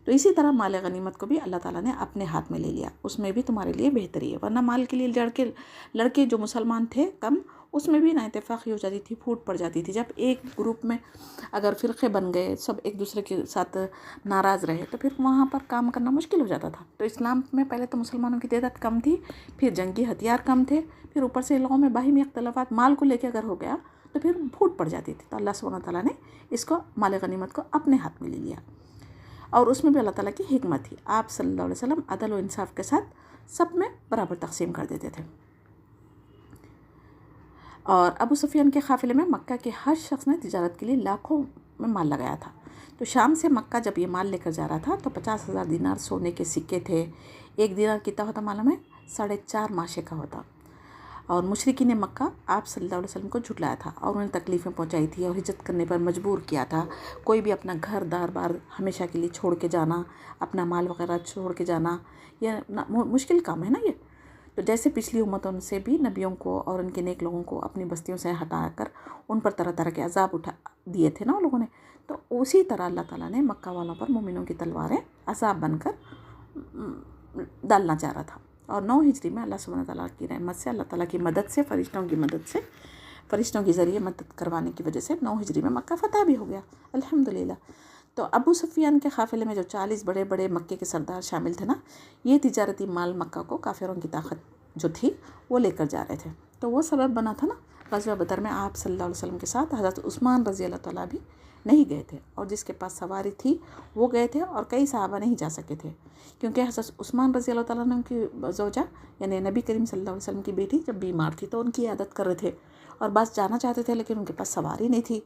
تو اسی طرح مال غنیمت کو بھی اللہ تعالیٰ نے اپنے ہاتھ میں لے لیا، اس میں بھی تمہارے لیے بہتری ہے. ورنہ مال کے لیے لڑکے جو مسلمان تھے کم، اس میں بھی نا اتفاقی ہو جاتی تھی، پھوٹ پڑ جاتی تھی. جب ایک گروپ میں اگر فرقے بن گئے، سب ایک دوسرے کے ساتھ ناراض رہے، تو پھر وہاں پر کام کرنا مشکل ہو جاتا تھا. تو اسلام میں پہلے تو مسلمانوں کی تعداد کم تھی، پھر جنگی ہتھیار کم تھے، پھر اوپر سے لوگوں میں باہمی اختلافات مال کو لے کے اگر ہو گیا تو پھر پھوٹ پڑ جاتی تھی. تو اللہ سبحانہ تعالیٰ نے اس کو مال غنیمت کو اپنے ہاتھ میں لے لیا، اور اس میں بھی اللہ تعالیٰ کی حکمت تھی. آپ صلی اللہ علیہ وسلم عدل و انصاف کے ساتھ سب میں برابر تقسیم کر دیتے تھے. اور ابو سفیان کے قافلے میں مکہ کے ہر شخص نے تجارت کے لیے لاکھوں میں مال لگایا تھا۔ تو شام سے مکہ جب یہ مال لے کر جا رہا تھا تو 50,000 دینار سونے کے سکے تھے۔ ایک دینار کتنا ہوتا معلوم ہے؟ 4.5 ماشے کا ہوتا۔ اور مشرکین مکہ آپ صلی اللہ علیہ وسلم کو جھٹلایا تھا اور انہیں تکلیفیں پہنچائی تھی اور ہجرت کرنے پر مجبور کیا تھا۔ کوئی بھی اپنا گھر دار بار ہمیشہ کے لیے چھوڑ کے جانا، اپنا مال وغیرہ چھوڑ کے جانا، یہ مشکل کام ہے نا یہ۔ تو جیسے پچھلی امتوں سے بھی نبیوں کو اور ان کے نیک لوگوں کو اپنی بستیوں سے ہٹا کر ان پر طرح طرح کے عذاب اٹھا دیے تھے نا ان لوگوں نے، تو اسی طرح اللہ تعالیٰ نے مکہ والوں پر مومنوں کی تلواریں عذاب بن کر ڈالنا چاہ رہا تھا۔ اور 9 ہجری میں اللہ سبحانہ تعالیٰ کی رحمت سے، اللہ تعالیٰ کی مدد سے، فرشتوں کے ذریعے مدد کروانے کی وجہ سے 9 ہجری میں مکہ فتح بھی ہو گیا الحمدللہ۔ تو ابو سفیان کے قافلے میں جو 40 بڑے بڑے مکے کے سردار شامل تھے نا، یہ تجارتی مال مکہ کو کافروں کی طاقت جو تھی وہ لے کر جا رہے تھے۔ تو وہ سبب بنا تھا نا غزوہ بدر میں آپ صلی اللہ علیہ وسلم کے ساتھ حضرت عثمان رضی اللہ تعالیٰ بھی نہیں گئے تھے، اور جس کے پاس سواری تھی وہ گئے تھے، اور کئی صحابہ نہیں جا سکے تھے کیونکہ حضرت عثمان رضی اللہ تعالیٰ عنہ کی زوجہ یعنی نبی کریم صلی اللہ علیہ وسلم کی بیٹی جب بیمار تھی تو ان کی عیادت کر رہے تھے، اور بس جانا چاہتے تھے لیکن ان کے پاس سواری نہیں تھی۔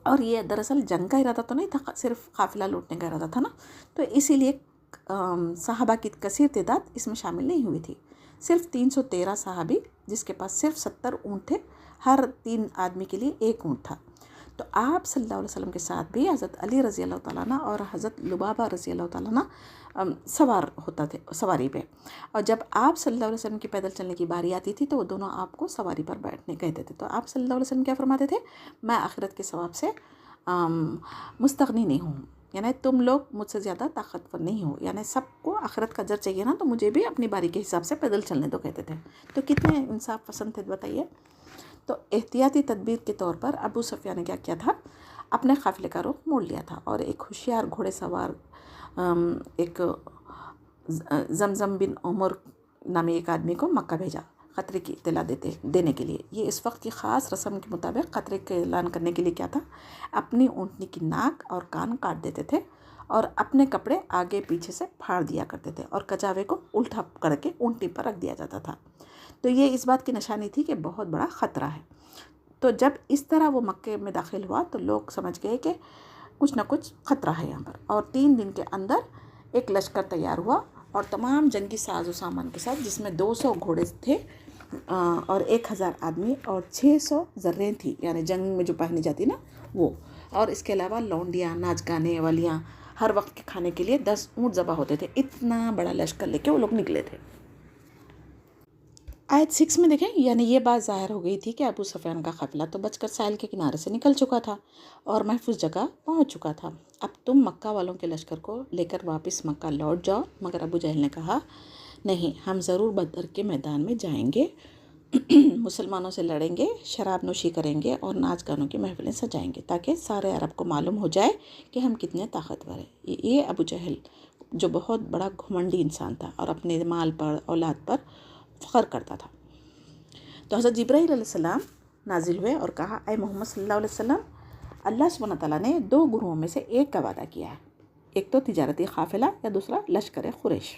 اور یہ دراصل جنگ کا ارادہ تو نہیں تھا، صرف قافلہ لوٹنے کا ارادہ تھا نا، تو اسی لیے صحابہ کی کثیر تعداد اس میں شامل نہیں ہوئی تھی۔ صرف 313 صحابی جس کے پاس صرف 70 اونٹ تھے، ہر 3 آدمی کے لیے 1 اونٹ تھا۔ تو آپ صلی اللہ علیہ وسلم کے ساتھ بھی حضرت علی رضی اللہ تعالیٰ عنہ اور حضرت لبابہ رضی اللہ تعالیٰ عنہ سوار ہوتا تھے سواری پہ، اور جب آپ صلی اللہ علیہ وسلم کی پیدل چلنے کی باری آتی تھی تو وہ دونوں آپ کو سواری پر بیٹھنے کہتے تھے۔ تو آپ صلی اللہ علیہ وسلم کیا فرماتے تھے؟ میں آخرت کے ثواب سے مستغنی نہیں ہوں، یعنی تم لوگ مجھ سے زیادہ طاقتور نہیں ہو، یعنی سب کو آخرت کا اجر چاہیے نا، تو مجھے بھی اپنی باری کے حساب سے پیدل چلنے دو کہتے تھے۔ تو کتنے انصاف پسند تھے بتائیے۔ تو احتیاطی تدبیر کے طور پر ابو سفیان نے کیا کیا تھا؟ اپنے قافلے کا رخ موڑ لیا تھا اور ایک ہوشیار گھوڑے سوار ایک زمزم بن عمر نامی ایک آدمی کو مکہ بھیجا خطرے کی اطلاع دینے کے لیے۔ یہ اس وقت کی خاص رسم کے مطابق خطرے کا اعلان کرنے کے لیے کیا تھا؟ اپنی اونٹنی کی ناک اور کان کاٹ دیتے تھے اور اپنے کپڑے آگے پیچھے سے پھاڑ دیا کرتے تھے اور کچاوے کو الٹا کر کے اونٹنی پر رکھ دیا جاتا تھا۔ تو یہ اس بات کی نشانی تھی کہ بہت بڑا خطرہ ہے۔ تو جب اس طرح وہ مکے میں داخل ہوا تو لوگ سمجھ گئے کہ کچھ نہ کچھ خطرہ ہے یہاں پر، اور 3 دن کے اندر ایک لشکر تیار ہوا اور تمام جنگی ساز و سامان کے ساتھ، جس میں 200 گھوڑے تھے اور 1000 آدمی اور 600 زریں تھی، یعنی جنگ میں جو پہنی جاتی نا وہ، اور اس کے علاوہ لونڈیاں، ناچ گانے والیاں، ہر وقت کے کھانے کے لیے 10 اونٹ ذبح ہوتے تھے۔ اتنا بڑا لشکر لے کے وہ لوگ نکلے تھے۔ آیت 6 میں دیکھیں، یعنی یہ بات ظاہر ہو گئی تھی کہ ابو سفیان کا قافلہ تو بچ کر ساحل کے کنارے سے نکل چکا تھا اور محفوظ جگہ پہنچ چکا تھا۔ اب تم مکہ والوں کے لشکر کو لے کر واپس مکہ لوٹ جاؤ۔ مگر ابو جہل نے کہا، نہیں، ہم ضرور بدر کے میدان میں جائیں گے، مسلمانوں سے لڑیں گے، شراب نوشی کریں گے اور ناچ گانوں کی محفلیں سجائیں گے تاکہ سارے عرب کو معلوم ہو جائے کہ ہم کتنے طاقتور ہیں۔ یہ ابو جہل جو بہت بڑا گھمنڈی انسان تھا اور اپنے مال پر، اولاد پر فخر کرتا تھا۔ تو حضرت جبرائیل علیہ السلام نازل ہوئے اور کہا، اے محمد صلی اللہ علیہ وسلم، اللہ سبحانہ تعالیٰ نے 2 گروہوں میں سے ایک کا وعدہ کیا ہے، ایک تو تجارتی قافلہ یا دوسرا لشکر قریش۔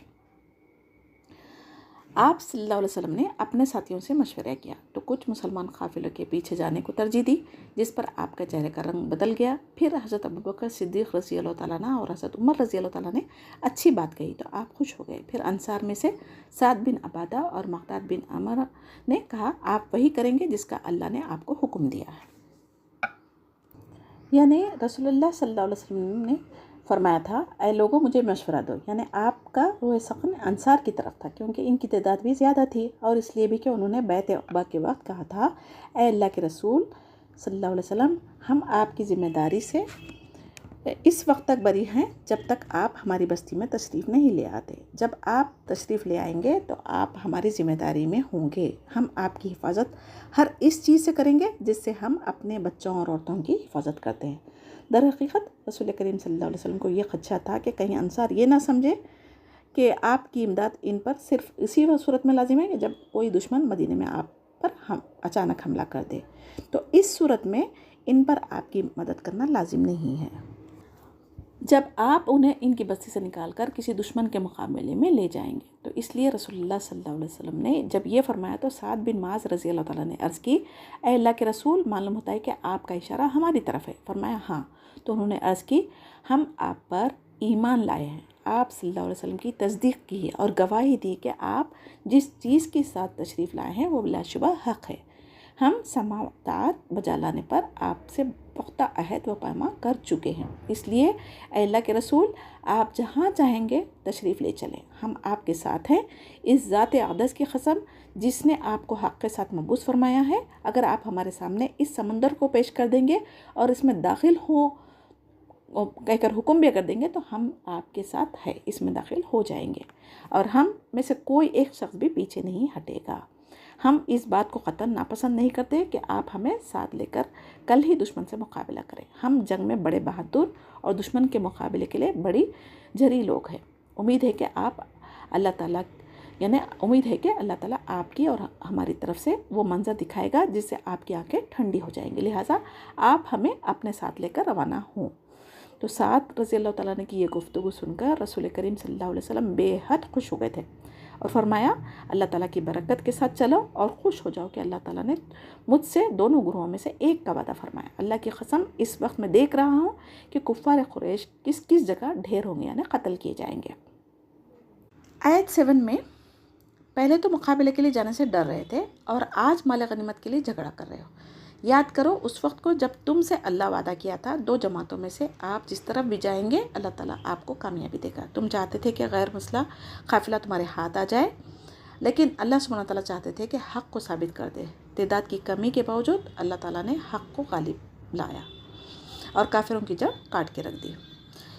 آپ صلی اللہ علیہ وسلم نے اپنے ساتھیوں سے مشورہ کیا تو کچھ مسلمان قافلوں کے پیچھے جانے کو ترجیح دی، جس پر آپ کا چہرے کا رنگ بدل گیا۔ پھر حضرت ابوبکر صدیق رضی اللہ تعالیٰ عنہ اور حضرت عمر رضی اللہ تعالیٰ نے اچھی بات کہی تو آپ خوش ہو گئے۔ پھر انصار میں سے سعد بن عبادہ اور مقداد بن عمر نے کہا، آپ وہی کریں گے جس کا اللہ نے آپ کو حکم دیا ہے۔ یعنی رسول اللہ صلی اللہ علیہ وسلم نے فرمایا تھا، اے لوگوں مجھے مشورہ دو، یعنی آپ کا روح سخن انصار کی طرف تھا کیونکہ ان کی تعداد بھی زیادہ تھی، اور اس لیے بھی کہ انہوں نے بیعت عقبہ کے وقت کہا تھا، اے اللہ کے رسول صلی اللہ علیہ وسلم، ہم آپ کی ذمہ داری سے اس وقت تک بری ہیں جب تک آپ ہماری بستی میں تشریف نہیں لے آتے۔ جب آپ تشریف لے آئیں گے تو آپ ہماری ذمہ داری میں ہوں گے، ہم آپ کی حفاظت ہر اس چیز سے کریں گے جس سے ہم اپنے بچوں اور عورتوں کی حفاظت کرتے ہیں۔ در حقیقت رسول کریم صلی اللہ علیہ وسلم کو یہ خدشہ تھا کہ کہیں انصار یہ نہ سمجھے کہ آپ کی امداد ان پر صرف اسی صورت میں لازم ہے کہ جب کوئی دشمن مدینے میں آپ پر اچانک حملہ کر دے، تو اس صورت میں ان پر آپ کی مدد کرنا لازم نہیں ہے۔ جب آپ انہیں ان کی بستی سے نکال کر کسی دشمن کے مقابلے میں لے جائیں گے۔ تو اس لیے رسول اللہ صلی اللہ علیہ وسلم نے جب یہ فرمایا تو سعد بن معاذ رضی اللہ تعالیٰ نے عرض کی، اے اللہ کے رسول، معلوم ہوتا ہے کہ آپ کا اشارہ ہماری طرف ہے۔ فرمایا ہاں۔ تو انہوں نے عرض کی، ہم آپ پر ایمان لائے ہیں۔ آپ صلی اللہ علیہ وسلم کی تصدیق کی اور گواہی دی کہ آپ جس چیز کے ساتھ تشریف لائے ہیں وہ بلا شبہ حق ہے۔ ہم سماع و اطاعت بجا لانے پر آپ سے پختہ عہد و پیمان کر چکے ہیں، اس لیے اے اللہ کے رسول، آپ جہاں چاہیں گے تشریف لے چلیں، ہم آپ کے ساتھ ہیں۔ اس ذات اقدس کی قسم جس نے آپ کو حق کے ساتھ مبعوث فرمایا ہے، اگر آپ ہمارے سامنے اس سمندر کو پیش کر دیں گے اور اس میں داخل ہوں کہہ کر حکم بھی کر دیں گے تو ہم آپ کے ساتھ ہے، اس میں داخل ہو جائیں گے اور ہم میں سے کوئی ایک شخص بھی پیچھے نہیں ہٹے گا۔ ہم اس بات کو قطعاً ناپسند نہیں کرتے کہ آپ ہمیں ساتھ لے کر کل ہی دشمن سے مقابلہ کریں۔ ہم جنگ میں بڑے بہادر اور دشمن کے مقابلے کے لیے بڑی جری لوگ ہیں۔ امید ہے کہ اللہ تعالیٰ آپ کی اور ہماری طرف سے وہ منظر دکھائے گا جس سے آپ کی آنکھیں ٹھنڈی ہو جائیں گی، لہٰذا آپ ہمیں اپنے ساتھ لے کر روانہ ہوں۔ تو سعد رضی اللہ تعالیٰ نے کی یہ گفتگو سن کر رسول کریم صلی اللہ علیہ وسلم بے حد خوش ہو گئے تھے اور فرمایا، اللہ تعالیٰ کی برکت کے ساتھ چلو اور خوش ہو جاؤ کہ اللہ تعالیٰ نے مجھ سے دونوں گروہوں میں سے ایک کا وعدہ فرمایا۔ اللہ کی قسم اس وقت میں دیکھ رہا ہوں کہ کفار قریش کس کس جگہ ڈھیر ہوں گے، یعنی قتل کیے جائیں گے۔ آیت 7 میں پہلے تو مقابلے کے لیے جانے سے ڈر رہے تھے اور آج مال غنیمت کے لیے جھگڑا کر رہے ہو۔ یاد کرو اس وقت کو جب تم سے اللہ وعدہ کیا تھا، دو جماعتوں میں سے آپ جس طرف بھی جائیں گے اللہ تعالیٰ آپ کو کامیابی دے گا۔ تم چاہتے تھے کہ غیر مسلح قافلہ تمہارے ہاتھ آ جائے، لیکن اللہ سبحانہ تعالیٰ چاہتے تھے کہ حق کو ثابت کر دے۔ تعداد کی کمی کے باوجود اللہ تعالیٰ نے حق کو غالب لایا اور کافروں کی جڑ کاٹ کے رکھ دی۔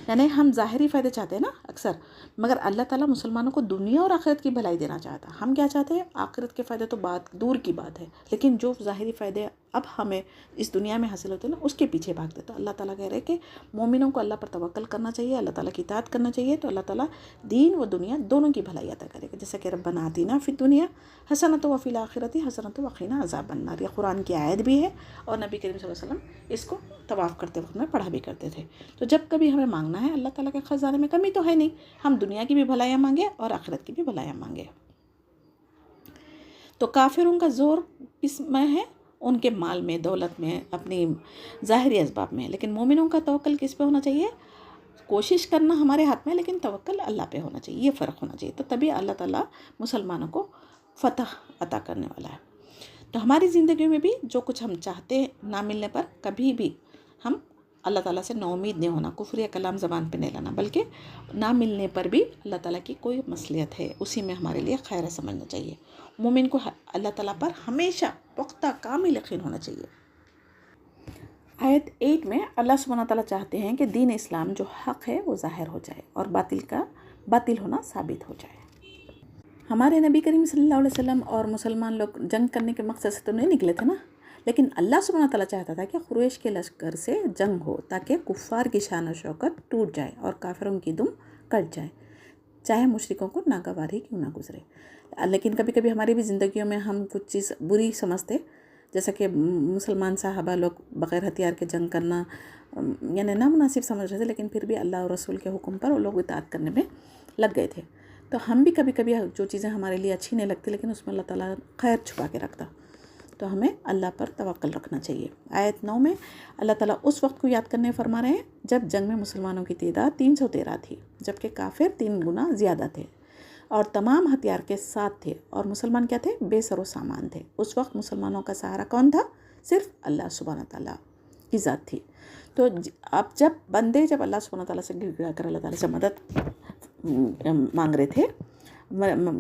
یعنی ہم ظاہری فائدے چاہتے ہیں نا اکثر، مگر اللہ تعالیٰ مسلمانوں کو دنیا اور آخرت کی بھلائی دینا چاہتا ہے۔ ہم کیا چاہتے ہیں؟ آخرت کے فائدے تو بات دور کی بات ہے، لیکن جو ظاہری فائدے اب ہمیں اس دنیا میں حاصل ہوتے ہیں نا، اس کے پیچھے بھاگتے۔ تو اللہ تعالیٰ کہہ رہے کہ مومنوں کو اللہ پر توکل کرنا چاہیے، اللہ تعالیٰ کی اطاعت کرنا چاہیے، تو اللہ تعالیٰ دین و دنیا دونوں کی بھلائی عطا کرے گا۔ جیسا کہ ربنا آتینا فی الدنیا حسنۃ وفی الآخرۃ حسنۃ وقنا عذاب النار، یہ قرآن کی آیت بھی ہے اور نبی کریم صلی اللہ علیہ وسلم اس کو طواف کرتے وقت میں پڑھا بھی کرتے تھے۔ تو جب کبھی ہمیں مانگنا ہے، اللہ تعالیٰ کے خزانے میں کمی تو ہے نہیں، ہم دنیا کی بھی بھلائیاں مانگے اور آخرت کی بھی بھلائیاں مانگے۔ تو کافروں کا زور کس میں ہے؟ ان کے مال میں، دولت میں، اپنی ظاہری اسباب میں، لیکن مومنوں کا توکل کس پہ ہونا چاہیے؟ کوشش کرنا ہمارے ہاتھ میں، لیکن توکل اللہ پہ ہونا چاہیے، یہ فرق ہونا چاہیے۔ تو تبھی اللہ تعالیٰ مسلمانوں کو فتح عطا کرنے والا ہے۔ تو ہماری زندگی میں بھی جو کچھ ہم چاہتے ہیں نہ ملنے پر کبھی بھی ہم اللہ تعالیٰ سے نا امید نہیں ہونا، کفر یا کلام زبان پہ نہیں لانا، بلکہ نہ ملنے پر بھی اللہ تعالیٰ کی کوئی مصلحت ہے، اسی میں ہمارے لیے خیر ہے سمجھنا چاہیے۔ مومن کو اللہ تعالیٰ پر ہمیشہ پختہ کامل یقین ہونا چاہیے۔ آیت 8 میں اللہ سبحانہ تعالیٰ چاہتے ہیں کہ دین اسلام جو حق ہے وہ ظاہر ہو جائے اور باطل کا باطل ہونا ثابت ہو جائے۔ ہمارے نبی کریم صلی اللہ علیہ وسلم اور مسلمان لوگ جنگ کرنے کے مقصد سے تو نہیں نکلے تھے نا، لیکن اللہ سبحانہ تعالیٰ چاہتا تھا کہ قریش کے لشکر سے جنگ ہو تاکہ کفار کی شان و شوکت ٹوٹ جائے اور کافروں کی دم کٹ جائے، چاہے مشرکوں کو ناگوار ہی کیوں نہ گزرے۔ لیکن کبھی کبھی ہماری بھی زندگیوں میں ہم کچھ چیز بری سمجھتے، جیسا کہ مسلمان صحابہ لوگ بغیر ہتھیار کے جنگ کرنا یعنی نامناسب سمجھ رہے تھے، لیکن پھر بھی اللہ اور رسول کے حکم پر وہ لوگ اطاعت کرنے میں لگ گئے تھے۔ تو ہم بھی کبھی کبھی جو چیزیں ہمارے لیے اچھی نہیں لگتی لیکن اس میں اللہ تعالیٰ خیر چھپا کے رکھتا، تو ہمیں اللہ پر توکل رکھنا چاہیے۔ آیت 9 میں اللہ تعالیٰ اس وقت کو یاد کرنے فرما رہے ہیں جب جنگ میں مسلمانوں کی تعداد 313 تھی، جبکہ کافر 3 گنا زیادہ تھے اور تمام ہتھیار کے ساتھ تھے، اور مسلمان کیا تھے؟ بے سر و سامان تھے۔ اس وقت مسلمانوں کا سہارا کون تھا؟ صرف اللہ سبحانہ تعالیٰ کی ذات تھی۔ تو اب جب اللہ سبحانہ تعالیٰ سے گر گرا کر اللہ تعالیٰ سے مدد مانگ رہے تھے،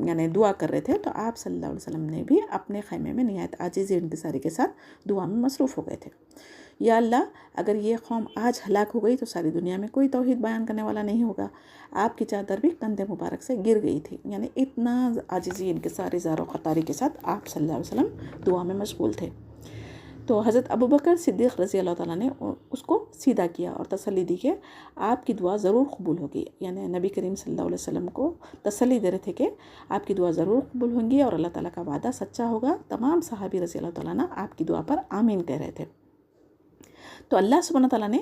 یعنی دعا کر رہے تھے، تو آپ صلی اللہ علیہ وسلم نے بھی اپنے خیمے میں نہایت عاجزی و انکساری کے ساتھ دعا میں مصروف ہو گئے تھے۔ یا اللہ، اگر یہ قوم آج ہلاک ہو گئی تو ساری دنیا میں کوئی توحید بیان کرنے والا نہیں ہوگا۔ آپ کی چادر بھی کندھے مبارک سے گر گئی تھی، یعنی اتنا عاجزی انکسار اظہار و خطاری کے ساتھ آپ صلی اللہ علیہ وسلم دعا میں مشغول تھے۔ تو حضرت ابوبکر صدیق رضی اللہ تعالیٰ نے اس کو سیدھا کیا اور تسلی دی کہ آپ کی دعا ضرور قبول ہوگی، یعنی نبی کریم صلی اللہ علیہ وسلم کو تسلی دے رہے تھے کہ آپ کی دعا ضرور قبول ہوں گی اور اللہ تعالیٰ کا وعدہ سچا ہوگا۔ تمام صحابی رضی اللہ تعالیٰ نے آپ کی دعا پر آمین کہہ رہے تھے۔ تو اللہ سبحانہ تعالیٰ نے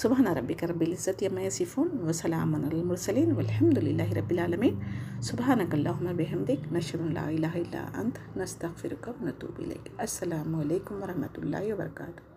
سبحان ربک رب العزت عما یصفون وسلام علی المرسلین والحمد للہ رب العالمین. سبحانک اللہم بحمدک نشہد ان لا الہ الا انت نستغفرک ونتوب الیک. السلام علیکم ورحمۃ اللہ وبرکاتہ.